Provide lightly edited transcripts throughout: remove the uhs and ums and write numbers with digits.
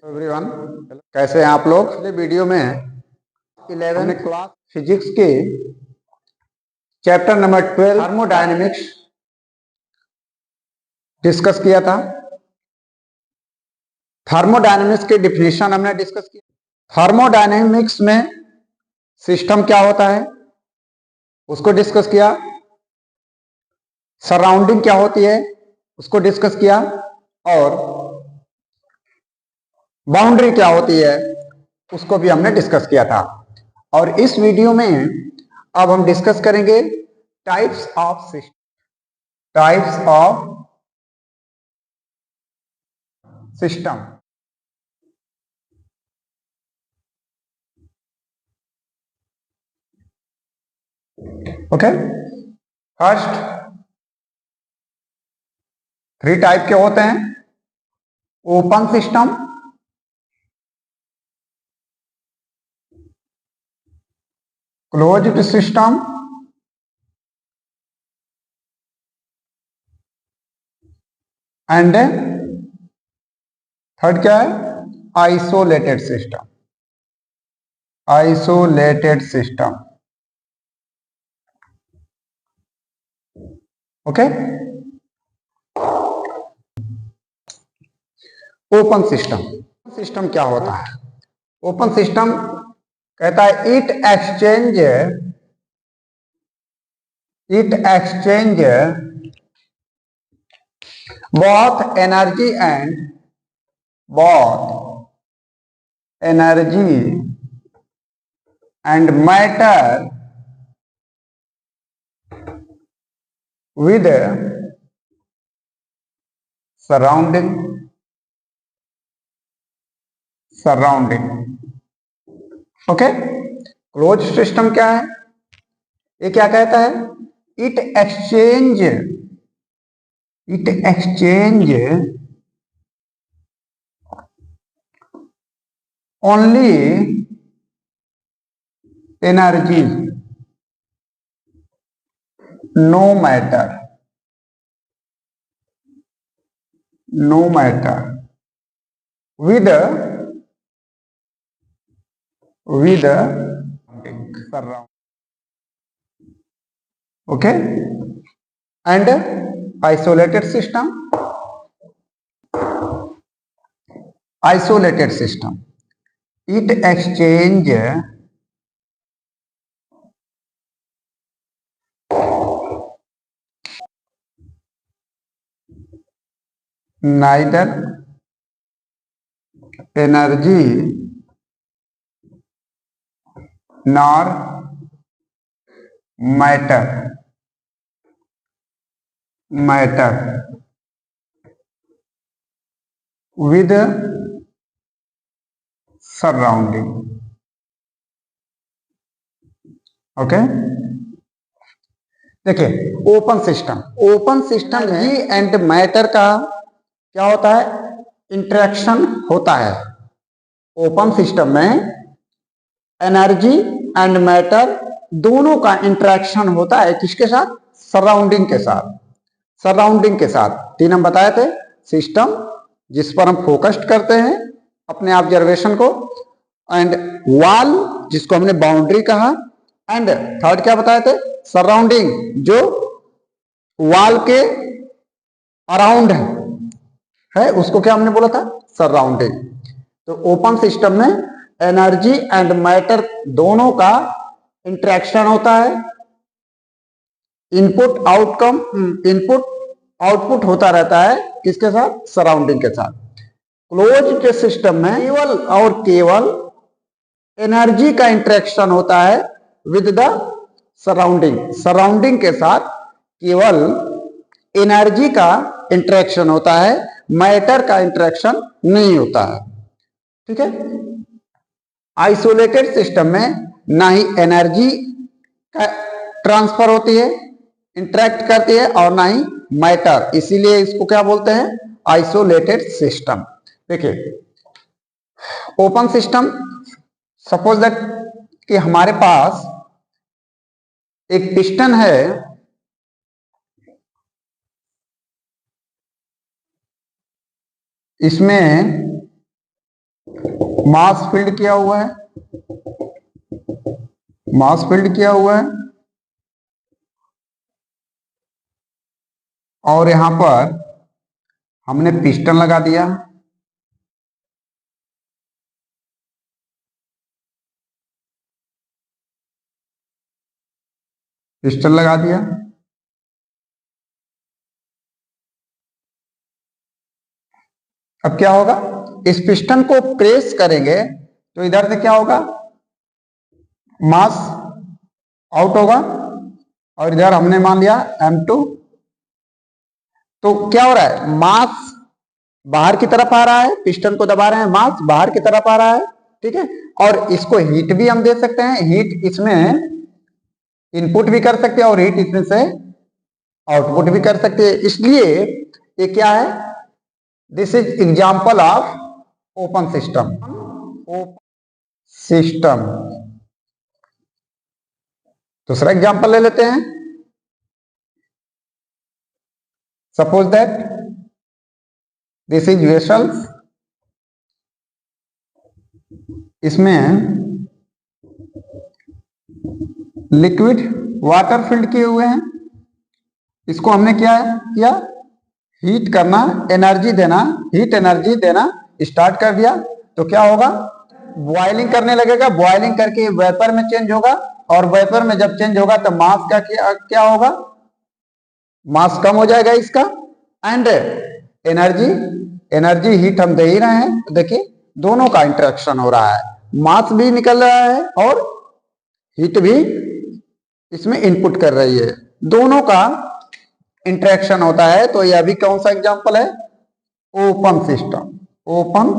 Everyone, कैसे हैं आप लोग। पिछले वीडियो में 11th क्लास फिजिक्स के चैप्टर नंबर 12 थर्मोडायनेमिक्स डिस्कस किया था। थर्मोडायनेमिक्स के डिफिनेशन हमने डिस्कस किया। थर्मोडायनेमिक्स में सिस्टम क्या होता है उसको डिस्कस किया। सराउंडिंग क्या होती है उसको डिस्कस किया, और बाउंड्री क्या होती है उसको भी हमने डिस्कस किया था। और इस वीडियो में अब हम डिस्कस करेंगे types of system. Types of system. Okay, first 3 type के होते हैं। Open system, closed system and third क्या है, isolated system. Isolated system. Okay, open system. System क्या होता है? ओपन सिस्टम कहता है it exchange both energy and matter with surrounding. Okay, close system क्या है? ये क्या कहता है? It exchange only energy, no matter with surround. Okay, and isolated system. It exchange neither energy nor matter with surrounding. Okay, देखिए open system energy and matter का क्या होता है? इंटरेक्शन होता है। ओपन सिस्टम में एनर्जी एंड मैटर दोनों का इंटरेक्शन होता है। किसके साथ? सराउंडिंग के साथ। 3 हम बताए थे। सिस्टम जिस पर हम फोकस्ड करते हैं अपने ऑब्जर्वेशन को, एंड वॉल जिसको हमने बाउंड्री कहा, एंड थर्ड क्या बताए थे? सराउंडिंग, जो वॉल के अराउंड है उसको क्या हमने बोला था? सराउंडिंग। तो ओपन सिस्टम में एनर्जी एंड मैटर दोनों का इंटरेक्शन होता है। इनपुट आउटपुट होता रहता है किसके साथ? सराउंडिंग के साथ। क्लोज्ड सिस्टम में केवल एनर्जी का इंटरेक्शन होता है विद द सराउंडिंग के साथ केवल एनर्जी का इंटरेक्शन होता है, मैटर का इंटरेक्शन नहीं होता है। ठीक है, आइसोलेटेड सिस्टम में ना ही एनर्जी का ट्रांसफर होती है, इंटरेक्ट करती है, और ना ही मैटर, इसीलिए इसको क्या बोलते हैं? Isolated system. देखिए ओपन सिस्टम, सपोज दैट कि हमारे पास एक पिस्टन है, इसमें मास फील्ड किया हुआ है, मास फील्ड किया हुआ है, और यहां पर हमने पिस्टन लगा दिया, पिस्टन लगा दिया। अब क्या होगा, इस पिस्टन को प्रेस करेंगे तो इधर से क्या होगा, मास आउट होगा, और इधर हमने मान लिया M2। तो क्या हो रहा है, मास बाहर की तरफ आ रहा है, पिस्टन को दबा रहे हैं, मास बाहर की तरफ आ रहा है, ठीक है। और इसको हीट भी हम दे सकते हैं, हीट इसमें इनपुट भी कर सकते हैं और हीट इसमें से आउटपुट भी कर सकते हैं। इसलिए ये क्या है, this is example of open system. System दूसरा एग्जाम्पल ले लेते हैं। Suppose that this is vessels, इसमें लिक्विड वाटर फिल्ड किए हुए हैं। इसको हमने क्या किया, हीट करना, एनर्जी देना, हीट एनर्जी देना स्टार्ट कर दिया। तो क्या होगा, बॉइलिंग करने लगेगा, बॉइलिंग करके वेपर में चेंज होगा, और वेपर में जब चेंज होगा तो मास का क्या होगा, मास कम हो जाएगा इसका, एंड एनर्जी, एनर्जी हीट हम दे ही रहे हैं। तो देखिए दोनों का इंटरेक्शन हो रहा है, मास भी निकल रहा है और हीट भी इसमें इनपुट कर रही है, दोनों का इंटरेक्शन होता है। तो यह भी कौन सा एग्जांपल है, open system, open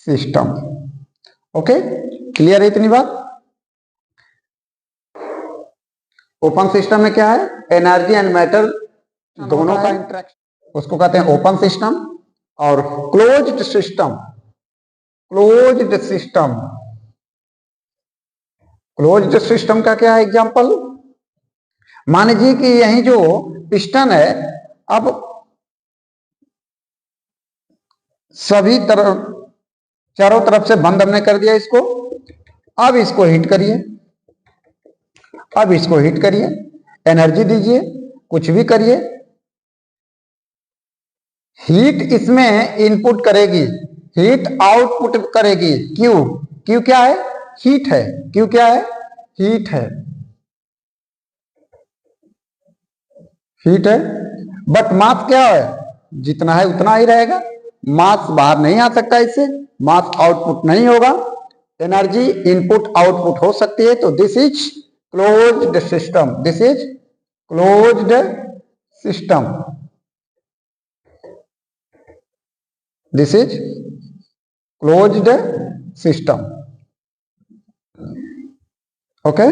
system. Okay, clear है इतनी बात। ओपन सिस्टम में क्या है, एनर्जी एंड मैटर दोनों का इंटरेक्शन, उसको कहते हैं ओपन सिस्टम। और closed system, closed system, closed system का क्या है एग्जांपल, मान लीजिए कि यही जो पिस्टन है, अब सभी तरफ, चारों तरफ से बंद हमने कर दिया इसको। अब इसको हीट करिए, अब इसको हीट करिए, एनर्जी दीजिए, कुछ भी करिए, हीट इसमें इनपुट करेगी, हीट आउटपुट करेगी। क्यों, क्यों क्या है, हीट है, क्यों क्या है, हीट है, हीट है। बट मास क्या है, जितना है उतना ही रहेगा, मास बाहर नहीं आ सकता इससे, मास आउटपुट नहीं होगा, एनर्जी इनपुट आउटपुट हो सकती है। तो this is closed system, this is closed system, this is closed system. Okay,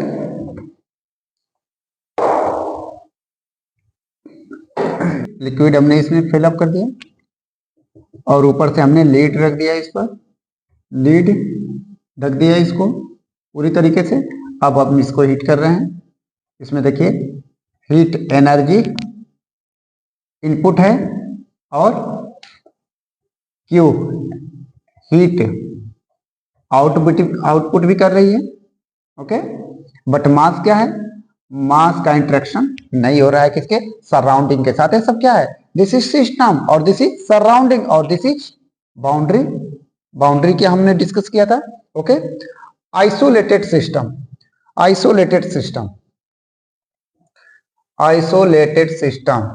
liquid हमने इसमें फिलअप कर दिया, और ऊपर से हमने लीड रख दिया, इस पर लीड ढक दिया इसको पूरी तरीके से। अब हम इसको हीट कर रहे हैं, इसमें देखिए हीट एनर्जी इनपुट है, और क्यू हीट आउटपुट भी कर रही है। ओके, बट मास क्या है, मास का इंटरेक्शन नहीं हो रहा है किसके, सराउंडिंग के साथ। ये सब क्या है, दिस इज सिस्टम और दिस इज सराउंडिंग और दिस इज बाउंड्री, बाउंड्री क्या हमने डिस्कस किया था। Okay, isolated system, isolated system, isolated system,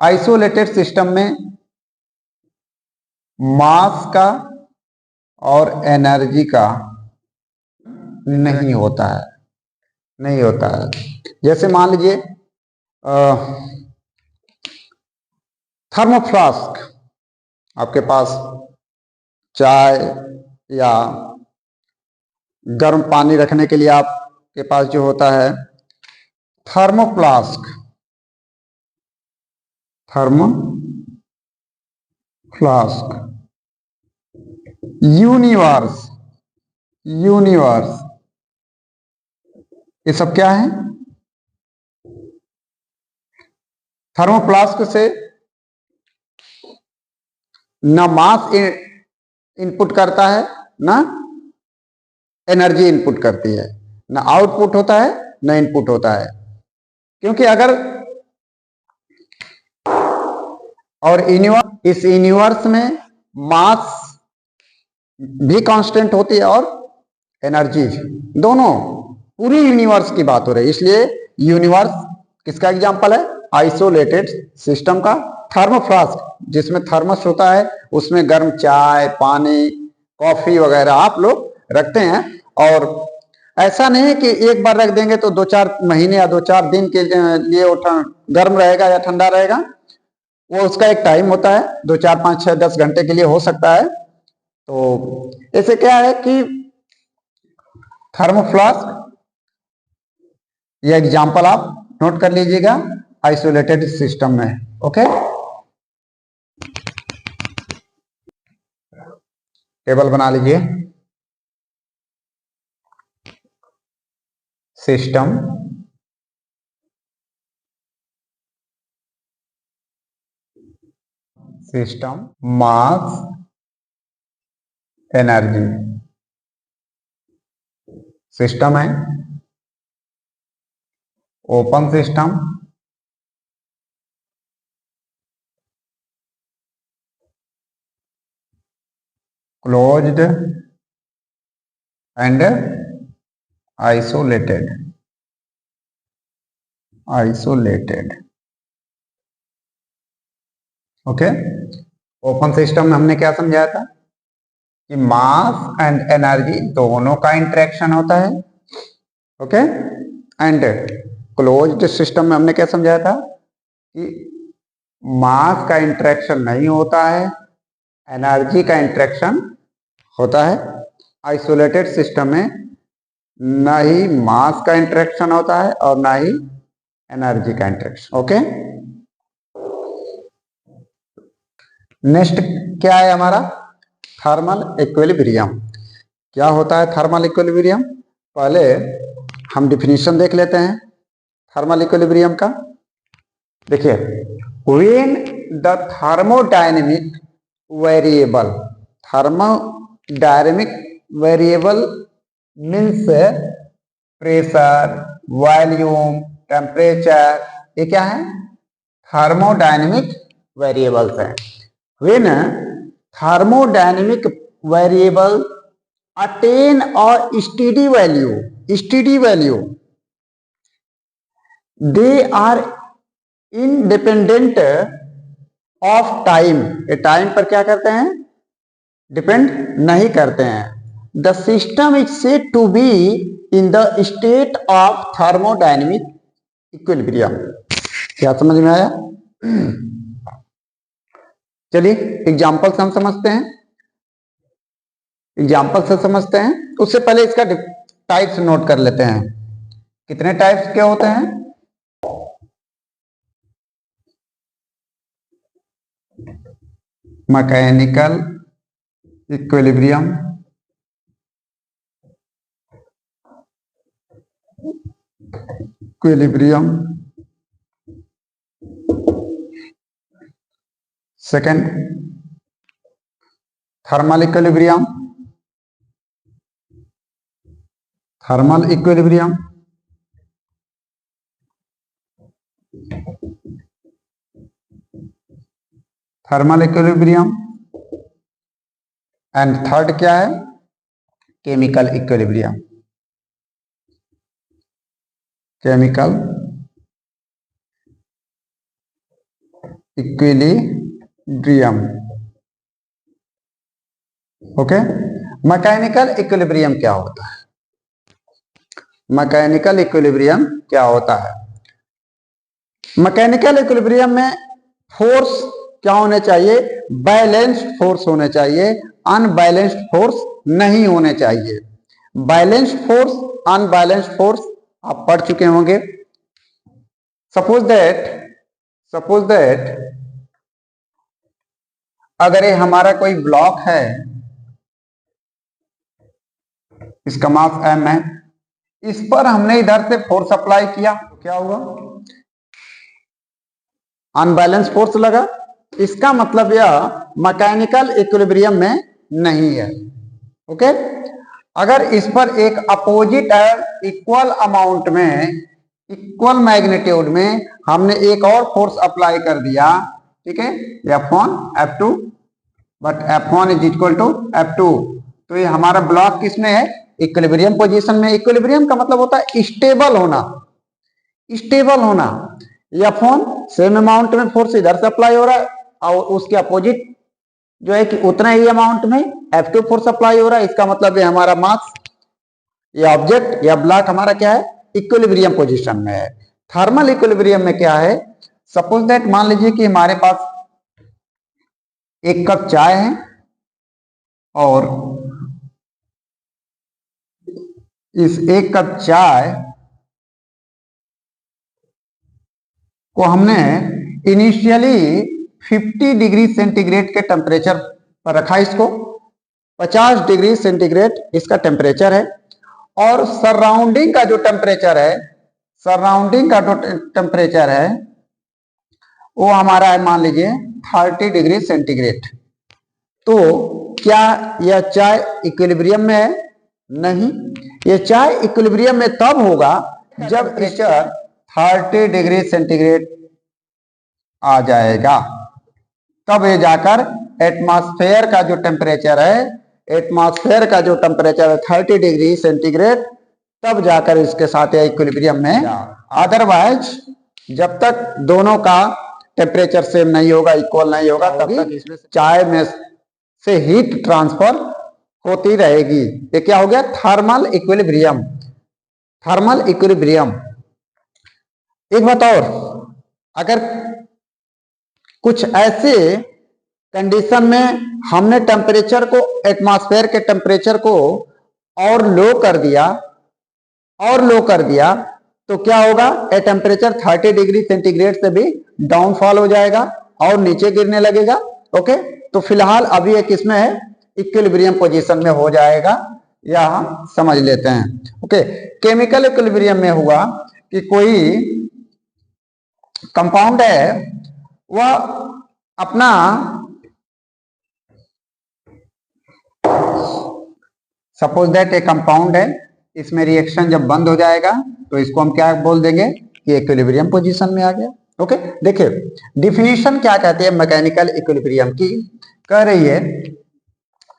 isolated system में मास का और एनर्जी का नहीं होता है, नहीं होता है। जैसे मान लीजिए थर्मोफ्लास्क, आपके पास चाय या गर्म पानी रखने के लिए आपके पास जो होता है थर्मोफ्लास्क, थर्मोफ्लास्क, यूनिवर्स, यूनिवर्स, ये सब क्या है, थर्मोफ्लास्क से न मास इनपुट करता है ना एनर्जी इनपुट करती है, ना आउटपुट होता है ना इनपुट होता है। क्योंकि अगर और इस यूनिवर्स में मास भी कांस्टेंट होती है और एनर्जी, दोनों, पूरी यूनिवर्स की बात हो रही है। इसलिए यूनिवर्स किसका एग्जांपल है? आइसोलेटेड सिस्टम का। थर्मोफ्लास्क जिसमें थर्मस होता है, उसमें गर्म चाय, पानी, कॉफी वगैरह आप लोग रखते हैं। और ऐसा नहीं कि एक बार रख देंगे तो 2-4 महीने या 2-4 दिन के लिए वो गर्म रहेगा या ठंडा रहेगा। वो उसका एक टाइम होता है, 2-4-5-6-10 घंटे के लिए हो सकता है। तो ऐसे क्या है कि थर्मोफ्लास्क, ये एग्जांपल आप नोट कर लीजिएगा आइसोलेटेड सिस्टम में। ओके, टेबल बना लीजिए। सिस्टम, सिस्टम, मास, एनर्जी। सिस्टम है open system, closed end isolated. Isolated, okay. Open system में हमने क्या समझाया था कि मास एंड एनर्जी दोनों का इंटरेक्शन होता है, ओके। एंड क्लोज्ड सिस्टम में हमने क्या समझाया था कि मास का इंटरेक्शन नहीं होता है, एनर्जी का इंटरेक्शन होता है। आइसोलेटेड सिस्टम में ना ही मास का इंटरेक्शन होता है और ना ही एनर्जी का इंटरेक्शन, ओके। नेक्स्ट क्या है हमारा? Thermal equilibrium. क्या होता है थर्मल इक्विलिब्रियम? पहले हम डिफिनीशन देख लेते हैं थर्मल इक्विलिब्रियम का। देखिए, when the thermodynamic variable, thermodynamic variable means pressure, volume, temperature, ये क्या है? थर्मोडायनेमिक वेरिएबल्स हैं। When thermodynamic variable attain a steady value, they are independent of time, ये टाइम पर क्या करते हैं? डिपेंड नहीं करते हैं। The system is said to be in the state of thermodynamic equilibrium. क्या समझ में आया? चलिए एग्जाम्पल से हम समझते हैं, एग्जाम्पल से समझते हैं। उससे पहले इसका टाइप्स नोट कर लेते हैं। कितने टाइप्स के होते हैं? Mechanical equilibrium, second thermal equilibrium, thermal equilibrium, thermal equilibrium. And third क्या है? Chemical equilibrium, chemical equilibrium, okay. Mechanical equilibrium क्या होता है? मैकेनिकल इक्विलिब्रियम क्या होता है? मैकेनिकल इक्विलिब्रियम में फोर्स क्या होने चाहिए? बैलेंस्ड फोर्स होने चाहिए, अनबैलेंस्ड फोर्स नहीं होने चाहिए। बैलेंस्ड फोर्स, अनबैलेंस्ड फोर्स आप पढ़ चुके होंगे। सपोज दैट अगर ये हमारा कोई ब्लॉक है, इसका मास m है, इस पर हमने इधर से फोर्स अप्लाई किया तो क्या हुआ? अनबैलेंस फोर्स लगा। इसका मतलब यह मैकेनिकल इक्विलिब्रियम में नहीं है। ओके, अगर इस पर एक अपोजिट इक्वल अमाउंट में, इक्वल मैग्नीट्यूड में हमने एक और फोर्स अप्लाई कर दिया, ठीक है, F1 F2, but F1 is equal to F2, तो ये हमारा ब्लॉक किसमें है? इक्विलिब्रियम पोजीशन में। इक्विलिब्रियम का मतलब होता है स्टेबल होना, स्टेबल होना। F1 सेम अमाउंट में फोर्स इधर से अप्लाई हो रहा है और उसके अपोजिट जो है कि उतना ही अमाउंट में F2 फोर्स अप्लाई हो रहा है। इसका मतलब है हमारा मास या ऑब्जेक्ट या ब्लॉक हमारा क्या है? इक्विलिब्रियम पोजीशन में है। थर्मल इक्विलिब्रियम में क्या है? सपोज दैट, मान लीजिए कि हमारे पास एक कप चाय है और इस एक कप चाय को हमने इनिशियली 50 डिग्री सेंटीग्रेड के टेम्परेचर पर रखा, इसको 50 डिग्री सेंटीग्रेड इसका टेम्परेचर है, और सराउंडिंग का जो टेम्परेचर है, सराउंडिंग का जो टेम्परेचर है वो हमारा है मान लीजिए 30 डिग्री सेंटीग्रेड। तो क्या यह चाय इक्विलिब्रियम में है? नहीं, यह चाय इक्विलिब्रियम में तब होगा जब टेम्परेचर 30 डिग्री सेंटीग्रेड आ जाएगा, तब ये जाकर एटमॉस्फेयर का जो टेम्परेचर है, एटमॉस्फेयर का जो टेम्परेचर है 30 डिग्री सेंटीग्रेड, तब जाकर इसके साथ यह इक्विलिब्रियम में। अदरवाइज जब तक दोनों का टेम्परेचर सेम नहीं होगा, इक्वल नहीं होगा, तब तक इसमें चाय में से हीट ट्रांसफर होती रहेगी। ये क्या हो गया? Thermal equilibrium. Thermal equilibrium. एक बात और, अगर कुछ ऐसे कंडीशन में हमने टेम्परेचर को, एटमॉस्फेयर के टेम्परेचर को और लो कर दिया, और लो कर दिया, तो क्या होगा? ए टेम्परेचर 30 डिग्री सेंटीग्रेड से भी डाउनफॉल हो जाएगा और नीचे गिरने लगेगा। ओके, तो फिलहाल अभी एक इसमें है इक्विलिब्रियम पोजीशन में हो जाएगा, या हम समझ लेते हैं। ओके, केमिकल इक्विलिब्रियम में हुआ कि कोई कंपाउंड है, वह अपना सपोज दैट एक कंपाउंड है, इसमें रिएक्शन जब बंद हो जाएगा तो इसको हम क्या बोल देंगे कि इक्विलिब्रियम पोजीशन में आ गया। ओके, देखिए डिफिनीशन क्या कहते हैं मैकेनिकल इक्विलिब्रियम की, कह रही है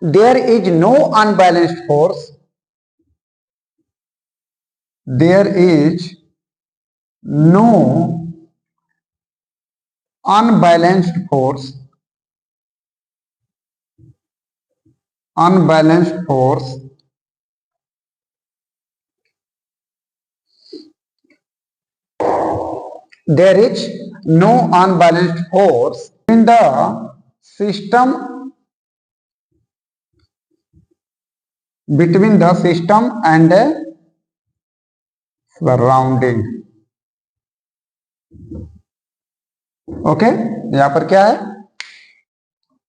there is no unbalanced force, there is no unbalanced force, unbalanced force there is no unbalanced force in the system, between the system and surrounding। Okay, यहां पर क्या है?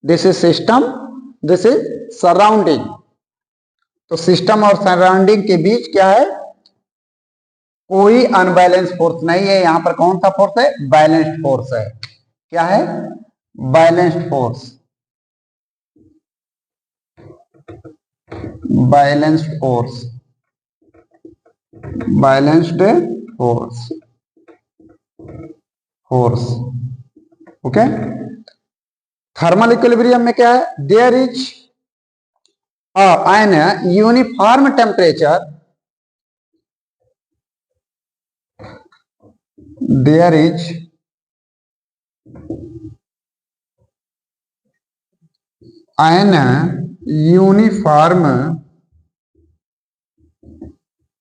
This is system, this is surrounding. तो system और surrounding के बीच क्या है? कोई अनबैलेंस फोर्स नहीं है। यहां पर कौन सा फोर्स है? बैलेंस्ड फोर्स है। क्या है? Balanced force, balanced force, balanced force, force. Okay, thermal equilibrium में क्या है? There is an uniform temperature, there is an uniform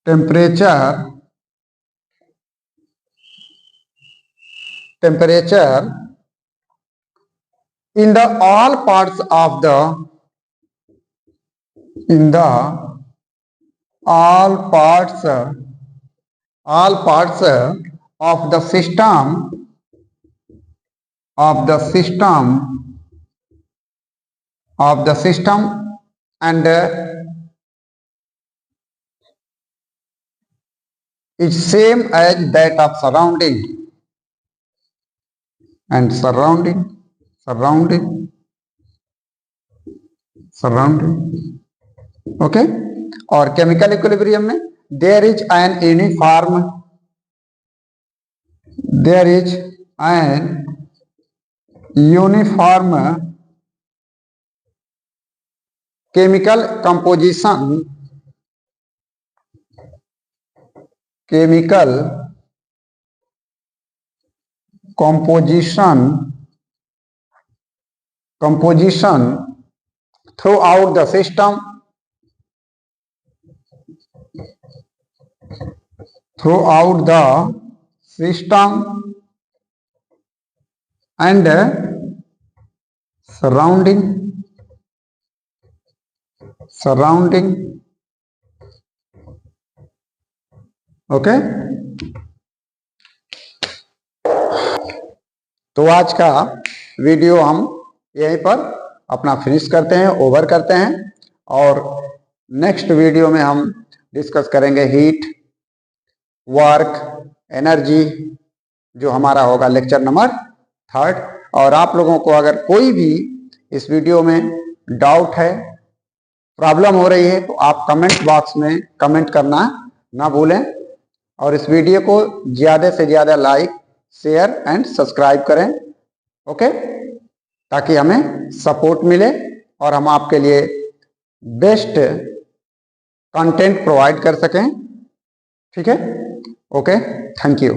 temperature, temperature in the all parts of the, in the all parts of the system, of the system, of the system and is same as that of surrounding, and surrounding, surrounding, surrounding. Okay, और chemical equilibrium में there is an uniform chemical composition throughout the system and surrounding। Okay, तो आज का video हम यहीं पर अपना finish करते हैं, ओवर करते हैं, और नेक्स्ट वीडियो में हम डिस्कस करेंगे हीट, वर्क, एनर्जी, जो हमारा होगा लेक्चर नंबर 3। और आप लोगों को अगर कोई भी इस वीडियो में डाउट है, प्रॉब्लम हो रही है, तो आप कमेंट बॉक्स में कमेंट करना ना भूलें, और इस वीडियो को ज़्यादा से ज़्यादा लाइक, शेयर एंड सब्सक्राइब करें। ओके, ताकि हमें सपोर्ट मिले और हम आपके लिए बेस्ट कंटेंट प्रोवाइड कर सकें। ठीक है, ओके, थैंक यू।